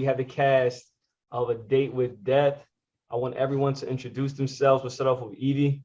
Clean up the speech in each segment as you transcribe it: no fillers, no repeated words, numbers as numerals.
we have the cast of A Date with Death. I want everyone to introduce themselves. We'll start off with Evie.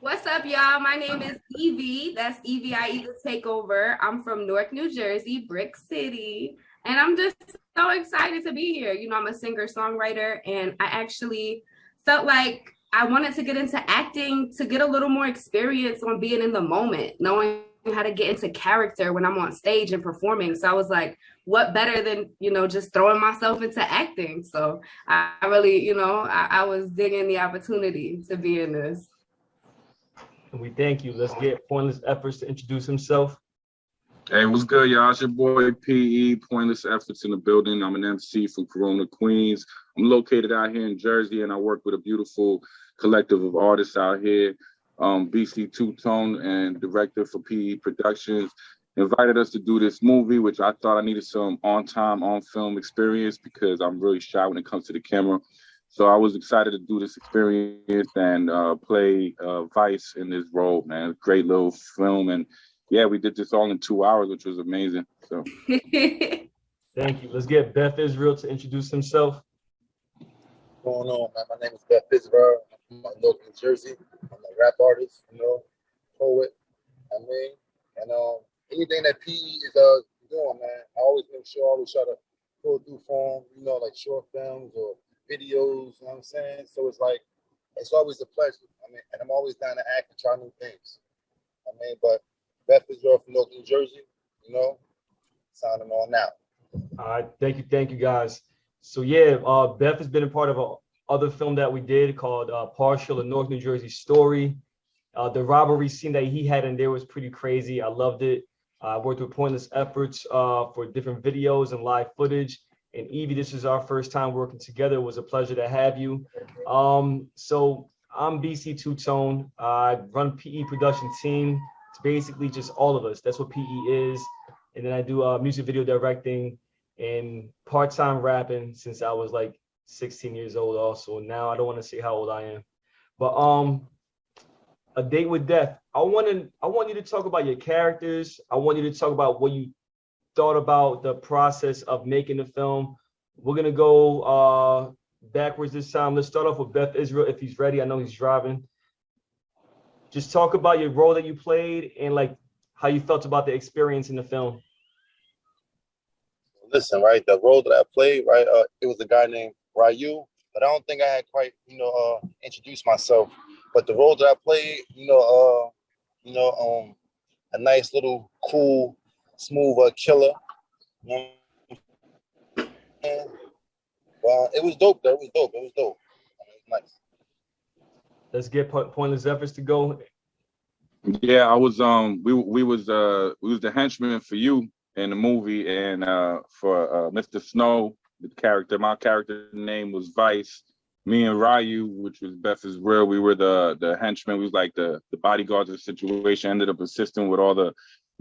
What's up, y'all? My name is Evie. That's Evie The Takeover. I'm from Newark, New Jersey, Brick City. And I'm just so excited to be here. You know, I'm a singer-songwriter, and I actually felt like I wanted to get into acting to get a little more experience on being in the moment, knowing how to get into character when I'm on stage and performing. So I was like, what better than, just throwing myself into acting? So I really, I was digging the opportunity to be in this. We thank you. Let's get Pointless Efforts to introduce himself. Hey, what's good, y'all? It's your boy PE, Pointless Efforts in the building. I'm an MC from Corona, Queens. I'm located out here in Jersey, and I work with a beautiful collective of artists out here. BC Two-Tone and director for PE Productions invited us to do this movie, which I thought I needed some on-time, on-film experience because I'm really shy when it comes to the camera. So I was excited to do this experience and play Vice in this role, man. Great little film. And yeah, we did this all in 2 hours, which was amazing. So thank you. Let's get Beth Israel to introduce himself. What's going on, man? My name is Beth Israel. I'm from Newark, New Jersey. I'm a rap artist, poet. And anything that PE is doing, man, I always make sure I always try to pull through for them, like short films or videos, you know what I'm saying? So it's always a pleasure. And I'm always down to act and try new things. But Beth Israel from Newark, New Jersey, signing on now. All right, thank you guys. So yeah, Beth has been a part of a other film that we did called Partial, a North New Jersey story. The robbery scene that he had in there was pretty crazy. I loved it. I worked with Pointless Efforts for different videos and live footage. And Evie, this is our first time working together. It was a pleasure to have you. So I'm BC Two-Tone. I run PE production team. It's basically just all of us. That's what PE is. And then I do music video directing and part-time rapping since I was like 16 years old also. Now I don't want to say how old I am. But A Date with Death. I want you to talk about your characters. I want you to talk about what you thought about the process of making the film. We're gonna go backwards this time. Let's start off with Beth Israel if he's ready. I know he's driving. Just talk about your role that you played and like how you felt about the experience in the film. Listen, right, the role that I played, right, it was a guy named Ryu, but I don't think I had quite, introduced myself. But the role that I played, a nice little cool, smooth killer. And, it was dope, though. It was dope. Nice. Let's get Pointless Efforts to go. yeah, I was we was the henchman for you in the movie, and for Mr. Snow, my character name was Vice. Me and Ryu, which was Beth Israel, we were the henchmen. We was like the bodyguards of the situation. Ended up assisting with all the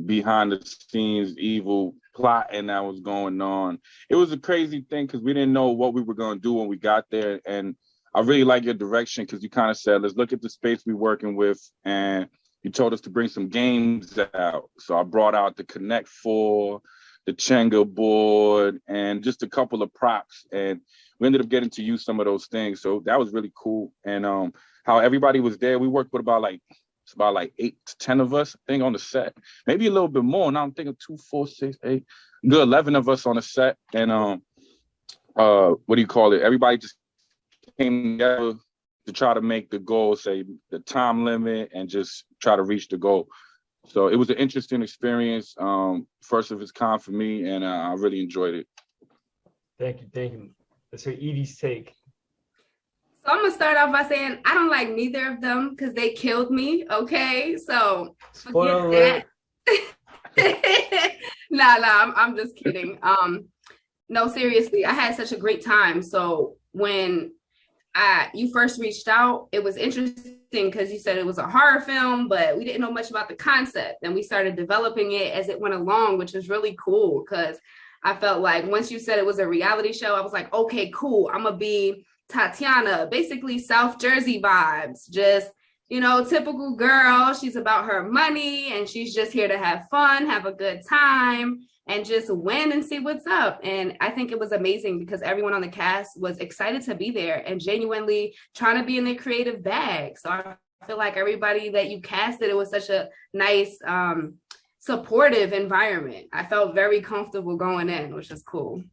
behind the scenes evil plotting that was going on. It was a crazy thing because we didn't know what we were going to do when we got there. And I really like your direction because you kind of said, let's look at the space we're working with. And you told us to bring some games out. So I brought out the Connect 4, the Chenga board, and just a couple of props. And we ended up getting to use some of those things. So that was really cool. And how everybody was there. We worked with about 8 to 10 of us, I think, on the set. Maybe a little bit more. Now I'm thinking 2, 4, 6, 8. Good 11 of us on the set. And everybody just came together to try to make the goal, say the time limit, and just try to reach the goal. So it was an interesting experience, first of its kind for me, and I really enjoyed it. Thank you. Let's hear Evie's take. So I'm gonna start off by saying I don't like neither of them because they killed me. Okay, so forget that. Nah, I'm just kidding. No, seriously, I had such a great time. So when you first reached out, it was interesting because you said it was a horror film, but we didn't know much about the concept, and we started developing it as it went along, which was really cool because I felt like once you said it was a reality show, I was like, okay, cool. I'm gonna be Tatiana, basically South Jersey vibes, just, typical girl. She's about her money and she's just here to have fun, have a good time, and just win and see what's up. And I think it was amazing because everyone on the cast was excited to be there and genuinely trying to be in their creative bag. So I feel like everybody that you casted, it was such a nice, supportive environment. I felt very comfortable going in, which is cool.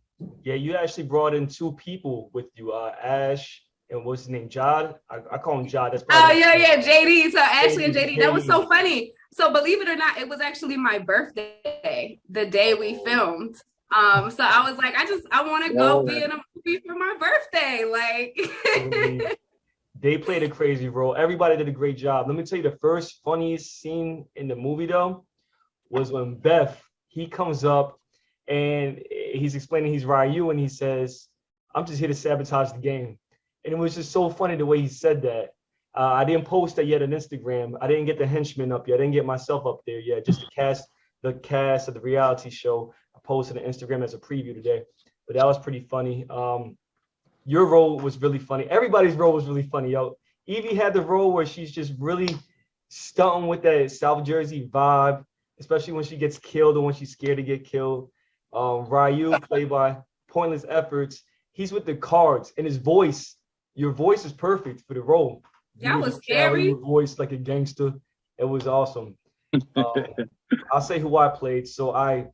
Yeah, you actually brought in two people with you, Ash and what's his name, Jod. I call him Jod. That's yeah, JD. So Ashley and JD, that was so funny. So believe it or not, it was actually my birthday, the day we filmed. So I was like, I want to go be in a movie for my birthday. Like, they played a crazy role. Everybody did a great job. Let me tell you, the first funniest scene in the movie though was when Beth, he comes up and he's explaining he's Ryu and he says, "I'm just here to sabotage the game." And it was just so funny the way he said that. I didn't post that yet on Instagram. I didn't get the henchman up yet. I didn't get myself up there yet. Just the cast of the reality show. I posted on Instagram as a preview today. But that was pretty funny. Your role was really funny. Everybody's role was really funny, yo. Evie had the role where she's just really stunting with that South Jersey vibe, especially when she gets killed or when she's scared to get killed. Ryu, played by Pointless Efforts, he's with the cards and his voice. Your voice is perfect for the role. That was scary. Your voice like a gangster. It was awesome. I'll say who I played. So I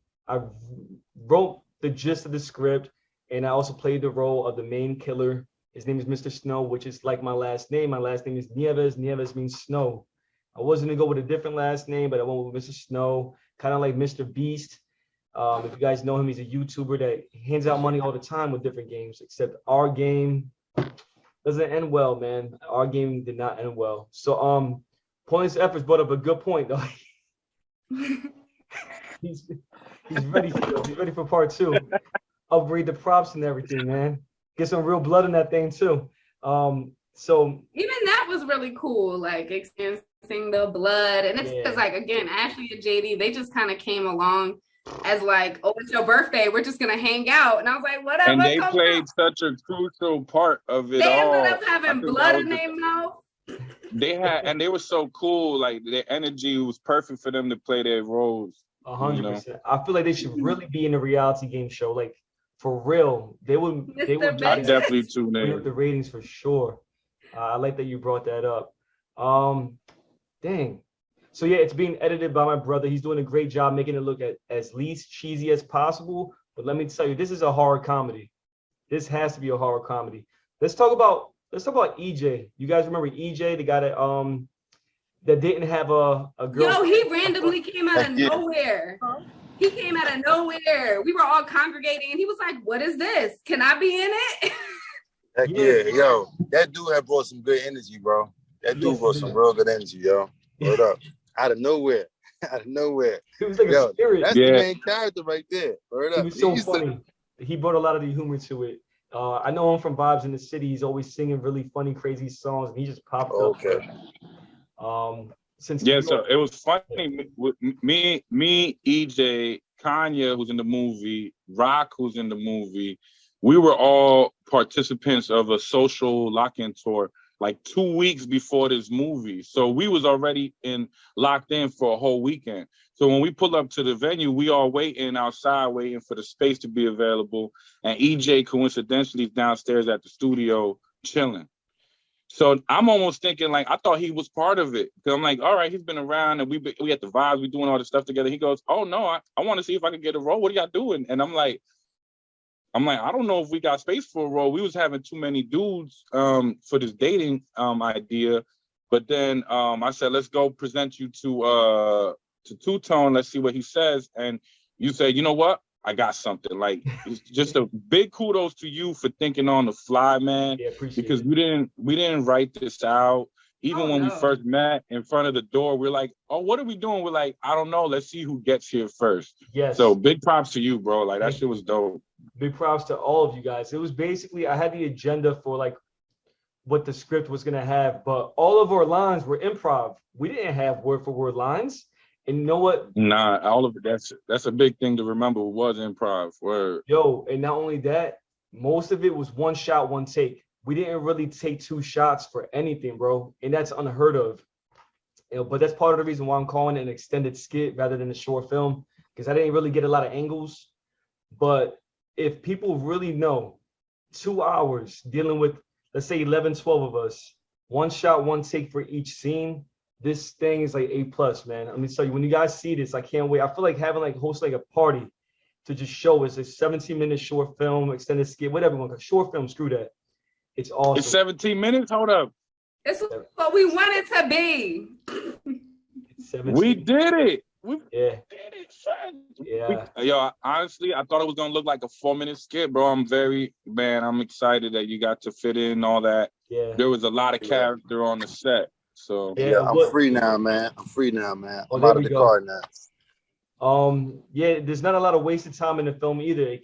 wrote the gist of the script, and I also played the role of the main killer. His name is Mr. Snow, which is like my last name. My last name is Nieves. Nieves means snow. I wasn't gonna go with a different last name, but I went with Mr. Snow, kind of like Mr. Beast. If you guys know him, he's a YouTuber that hands out money all the time with different games, except our game doesn't end well, man. Our game did not end well. So Pointless Efforts brought up a good point, though. he's ready for part two. Upgrade the props and everything, man. Get some real blood in that thing too. So even that was really cool, like experiencing the blood. And it's because like again, Ashley and JD, they just kind of came along as like, oh, it's your birthday, we're just gonna hang out. And I was like, whatever. And they played such a crucial part of it all. They ended up having blood in their mouth. They were so cool. Like their energy was perfect for them to play their roles. 100%. I feel like they should really be in a reality game show. Like for real, they would definitely tune in. The ratings for sure. I like that you brought that up. Dang. So yeah, it's being edited by my brother. He's doing a great job making it look as least cheesy as possible. But let me tell you, this is a horror comedy. This has to be a horror comedy. Let's talk about EJ. You guys remember EJ, the guy that didn't have a girl? Yo, he randomly came out of nowhere. He came out of nowhere. We were all congregating, and he was like, "What is this? Can I be in it?" Heck yeah, yo, that dude had brought some good energy, bro. That dude brought some real good energy, yo. Word up. Out of nowhere. He was like a spirit. That's the main character right there. Word up. He was so funny. He brought a lot of the humor to it. I know him from Vibes in the City. He's always singing really funny, crazy songs, and he just popped up. So it was funny with me, EJ, Kanye, who's in the movie, Rock, who's in the movie. We were all participants of a social lock-in tour like 2 weeks before this movie. So we was already locked in for a whole weekend. So when we pull up to the venue, we all waiting outside, waiting for the space to be available. And EJ coincidentally is downstairs at the studio chilling. So I'm almost thinking like, I thought he was part of it. Cause I'm like, all right, he's been around and we at the Vibes, we doing all this stuff together. He goes, oh no, I want to see if I can get a role. What are y'all doing? And I'm like, I don't know if we got space for a role. We was having too many dudes for this dating idea. But then I said, let's go present you to Two-Tone. Let's see what he says. And you say, you know what? I got something. Like, it's just a big kudos to you for thinking on the fly, man. Yeah, because we didn't write this out. Even when we first met in front of the door, we're like, oh, what are we doing? We're like, I don't know. Let's see who gets here first. Yes. So big props to you, bro. Like, that shit was dope. Big props to all of you guys. It was basically, I had the agenda for like what the script was going to have, but all of our lines were improv. We didn't have word for word lines. And you know what? Nah, all of it. That's a big thing to remember. Was improv. Word. Yo, and not only that, most of it was one shot, one take. We didn't really take two shots for anything, bro. And that's unheard of. But that's part of the reason why I'm calling it an extended skit rather than a short film, because I didn't really get a lot of angles. But if people really know 2 hours dealing with, let's say 11, 12 of us, one shot, one take for each scene, this thing is like A plus, man. Let me tell you, when you guys see this, I can't wait. I feel like having like host like a party to just show us a 17-minute short film, extended skit, whatever. Short film, screw that. It's awesome. It's 17 minutes. Hold up. It's what we want it to be. We did it. We did it, son. Yeah. Yo, honestly, I thought it was gonna look like a 4-minute skit, bro. I'm excited that you got to fit in all that. Yeah. There was a lot of character on the set. So yeah, I'm free now, man. I'm out of the car now. Yeah, there's not a lot of wasted time in the film either.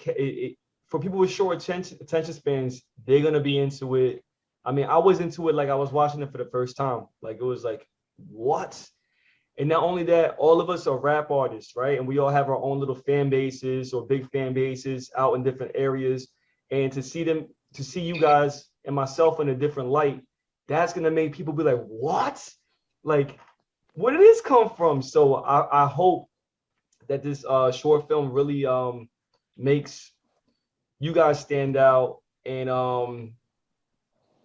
For people with short attention spans, they're gonna be into it. I mean, I was into it like I was watching it for the first time. Like it was like, what? And not only that, all of us are rap artists, right? And we all have our own little fan bases or big fan bases out in different areas. And to see you guys and myself in a different light, that's gonna make people be like, what? Like, where did this come from? So I hope that this short film really makes you guys stand out. And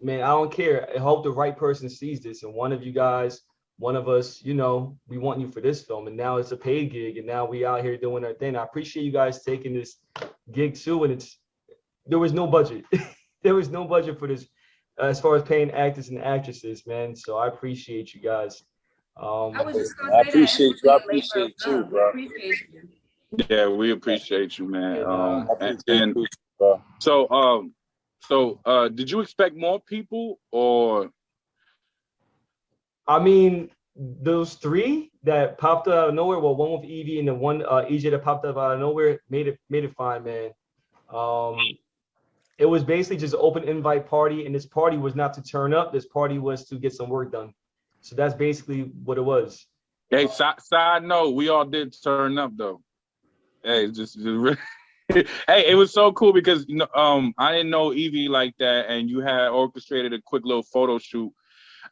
man, I don't care. I hope the right person sees this. And one of you guys, one of us, you know, we want you for this film. And now it's a paid gig. And now we out here doing our thing. I appreciate you guys taking this gig too. And there was no budget. There was no budget for this as far as paying actors and actresses, man. So I appreciate you guys. I was just gonna say I appreciate you. I appreciate you, bro. Yeah, we appreciate you, man. So did you expect more people, or? I mean, those 3 that popped out of nowhere. Well, one with Evie and the one EJ that popped up out of nowhere made it fine, man. It was basically just an open invite party, and this party was not to turn up. This party was to get some work done. So that's basically what it was. Hey, side note, we all did turn up though. Hey, hey, it was so cool because I didn't know Evie like that, and you had orchestrated a quick little photo shoot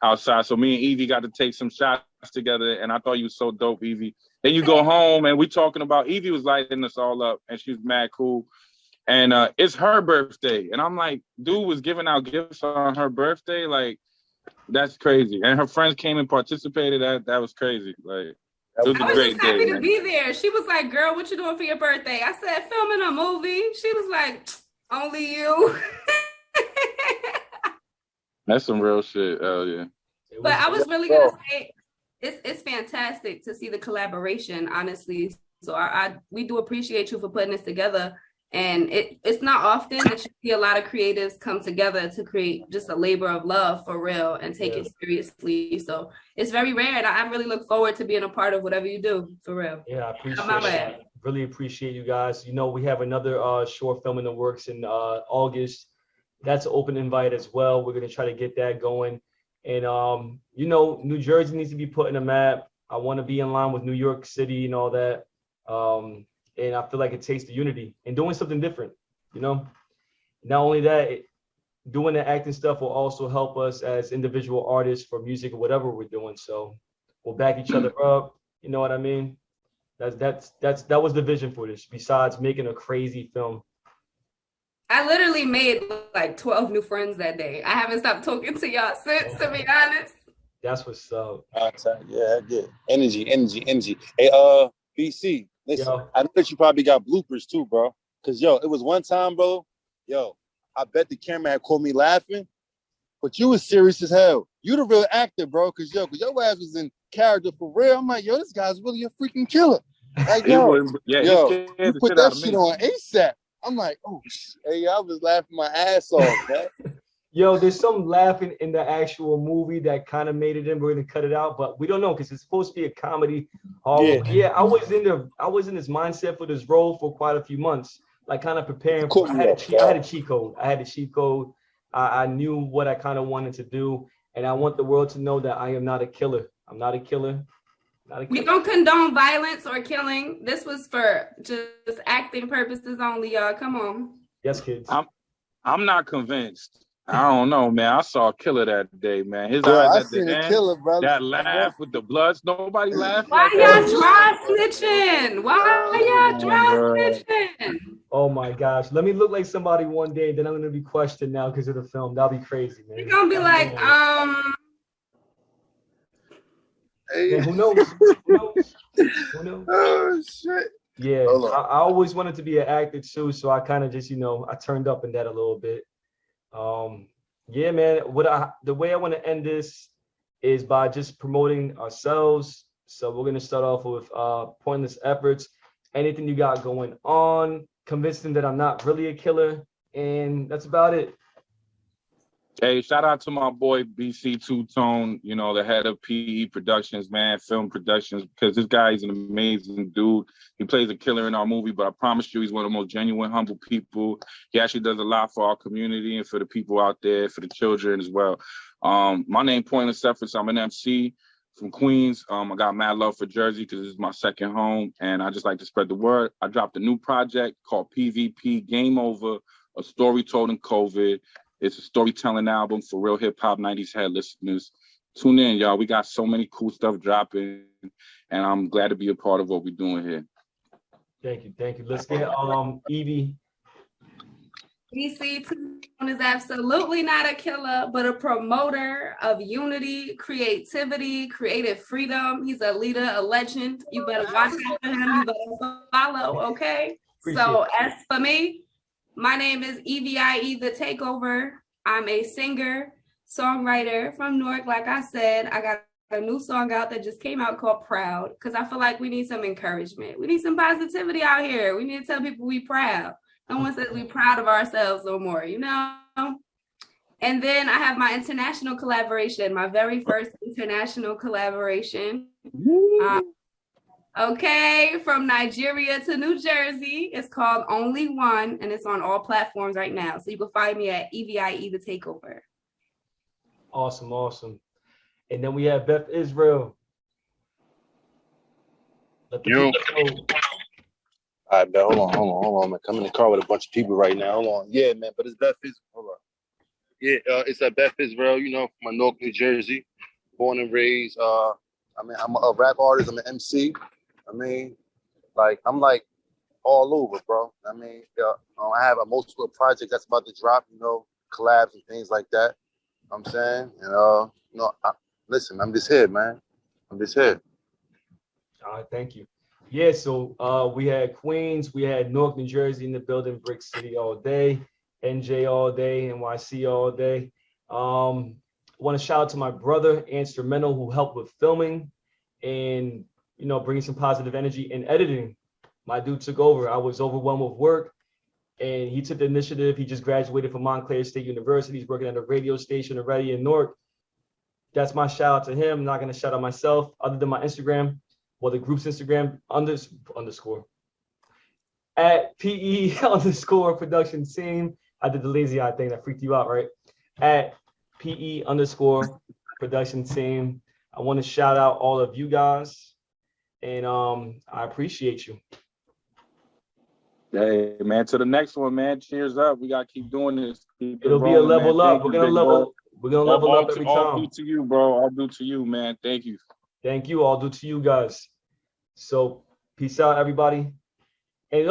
outside. So me and Evie got to take some shots together, and I thought you was so dope, Evie. Then you go home, and we talking about Evie was lighting us all up, and she was mad cool. And it's her birthday, and I'm like, dude was giving out gifts on her birthday, like. That's crazy. And her friends came and participated. That was crazy. Like, it was a great day. I was happy to be there. She was like, girl, what you doing for your birthday? I said, filming a movie. She was like, only you. That's some real shit. Oh, yeah. But I was really going to say, it's fantastic to see the collaboration, honestly. So we do appreciate you for putting this together. And it's not often that you see a lot of creatives come together to create just a labor of love for real and take it seriously. So it's very rare. And I really look forward to being a part of whatever you do, for real. Yeah, I appreciate it. Really appreciate you guys. You know, we have another short film in the works in August. That's an open invite as well. We're going to try to get that going. And, you know, New Jersey needs to be put in a map. I want to be in line with New York City and all that. And I feel like it takes the unity and doing something different, you know. Not only that, doing the acting stuff will also help us as individual artists for music or whatever we're doing. So we'll back each other up. You know what I mean? That was the vision for this. Besides making a crazy film, I literally made like 12 new friends that day. I haven't stopped talking to y'all since, to be honest. That's what's up. Yeah, good. Energy. Hey, BC. Listen, I know that you probably got bloopers too, bro. Cause it was one time, bro. I bet the camera had caught me laughing, but you was serious as hell. You the real actor, bro. Cause your ass was in character for real. I'm like, this guy's really a freaking killer. Like, you put that shit on ASAP. I'm like, oh, hey, I was laughing my ass off, man. There's some laughing in the actual movie that kind of made it in. We're gonna cut it out, but we don't know because it's supposed to be a comedy. I was in this mindset for this role for quite a few months, like kind of preparing. I had a cheat code. I knew what I kind of wanted to do, and I want the world to know that I am not a killer. I'm not a killer. We don't condone violence or killing. This was for just acting purposes only, y'all. Come on. Yes, kids. I'm not convinced. I don't know, man. I saw a killer that day, man. His Yo, eyes I at the seen a end, killer, brother. that laugh with the bloods. Nobody laughed Why like y'all that. dry snitching? Why y'all Come on, dry bro. snitching? Oh my gosh. Let me look like somebody one day, then I'm gonna be questioned now because of the film. That'll be crazy, man. You're gonna be like, Hey. Man, who knows? Who knows? Who knows? Oh shit. Yeah, Hold on. I always wanted to be an actor too, so I kind of just, I turned up in that a little bit. Yeah, man, the way I want to end this is by just promoting ourselves. So we're gonna start off with pointless efforts. Anything you got going on, convince them that I'm not really a killer, and that's about it. Hey, shout out to my boy BC Two Tone, the head of PE Productions, man, film productions, because this guy is an amazing dude. He plays a killer in our movie, but I promise you, he's one of the most genuine, humble people. He actually does a lot for our community and for the people out there, for the children as well. My name, Pointless Efforts. I'm an MC from Queens. I got mad love for Jersey because this is my second home, and I just like to spread the word. I dropped a new project called PvP Game Over, a story told in COVID. It's a storytelling album for real hip hop 90s head listeners. Tune in, y'all. We got so many cool stuff dropping, and I'm glad to be a part of what we're doing here. Thank you. Let's get Evie. BC is absolutely not a killer, but a promoter of unity, creativity, creative freedom. He's a leader, a legend. You better watch after him. You better follow, okay? So as for me, my name is Evie The Takeover. I'm a singer, songwriter from Newark. Like I said, I got a new song out that just came out called Proud, because I feel like we need some encouragement. We need some positivity out here. We need to tell people we proud. No one says we proud of ourselves no more, And then I have my international collaboration, my very first international collaboration. Okay, from Nigeria to New Jersey. It's called Only One, and it's on all platforms right now. So you can find me at Evie The Takeover. Awesome. And then we have Beth Israel. Let the Yo. people know. All right, man. Hold on, man. I'm in the car with a bunch of people right now. Hold on. Yeah, man. But it's Beth Israel. Hold on. Yeah, it's at Beth Israel, from Newark, New Jersey. Born and raised. I'm a rap artist. I'm an MC. I'm all over, bro. I have a multiple project that's about to drop, collabs and things like that. I'm saying, listen, I'm just here, man. I'm just here. All right, thank you. Yeah, so we had Queens, we had Newark, New Jersey in the building, Brick City all day, NJ all day, NYC all day. I want to shout out to my brother, Instrumental, who helped with filming and, bringing some positive energy and editing. My dude took over. I was overwhelmed with work, and he took the initiative. He just graduated from Montclair State University. He's working at a radio station already in Newark. That's my shout out to him. I'm not going to shout out myself other than my Instagram. Well, the group's Instagram underscore at PE_production team. I did the lazy eye thing that freaked you out, right? At PE_production team. I want to shout out all of you guys, and I appreciate you. Hey, man, to the next one, man. Cheers up. We gotta keep doing this. It'll be a level up. We're gonna level up every time. All due to you, bro. All due to you, man. Thank you. Thank you. All due to you guys. So peace out, everybody. And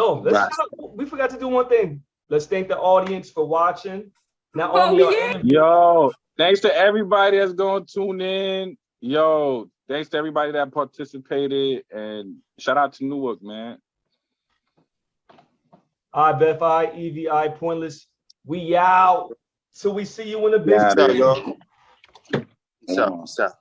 we forgot to do one thing. Let's thank the audience for watching. Not only Yo, thanks to everybody that's going to tune in. Yo, thanks to everybody that participated, and shout out to Newark, man. All right, Beth Evie Pointless. We out. So we see you in the business. Peace out, y'all. Peace out.